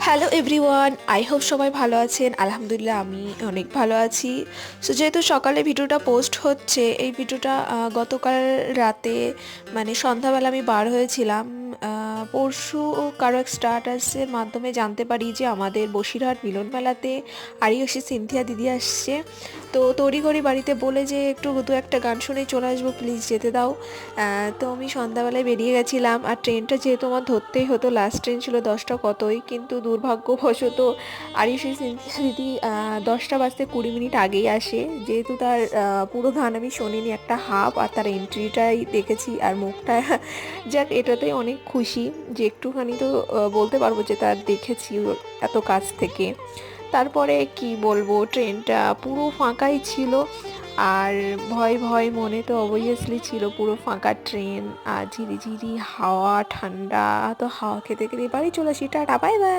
Hello everyone, I hope সবাই ভালো আছেন। আলহামদুলিল্লাহ আমি অনেক ভালো আছি। সো যেহেতু সকালে ভিডিওটা পোস্ট হচ্ছে, এই ভিডিওটা গতকাল রাতে মানে সন্ধ্যাবেলা আমি বার হয়েছিলাম। পরশু কারো এক স্ট্যাটাসের মাধ্যমে জানতে পারি যে আমাদের বসিরহাট মিলন মেলাতে আরিয়সী সিনথিয়া দিদি আসছে। তো তড়িঘড়ি বাড়িতে বলে যে একটু দু একটা গান শুনে চলে আসবো, প্লিজ যেতে দাও। তো আমি সন্ধ্যাবেলায় বেরিয়ে গেছিলাম, আর ট্রেনটা যেহেতু আমার ধরতেই হতো, লাস্ট ট্রেন ছিল 10টা কতই, কিন্তু দুর্ভাগ্যবশত আরিয়সী সিনথিয়া দিদি 10টা বাজতে 20 মিনিট আগেই আসে। যেহেতু তার পুরো গান আমি শুনিনি, একটা হাফ আর তার এন্ট্রিটাই দেখেছি আর মুখটা যাক এটাতেই অনেক খুশি যে একটুখানি তো বলতে পারবো যে তার দেখেছি এত কাছ থেকে। তারপরে কি বলবো, ট্রেনটা পুরো ফাঁকাই ছিল। আর ভয় ভয় মনে তো অবভিয়াসলি ছিল, পুরো ফাঁকা ট্রেন আর ঝিরিঝিরি হাওয়া, ঠান্ডা। তো হাওয়া খেতে খেতে বাড়ি চলে আসি। Tata, bye bye.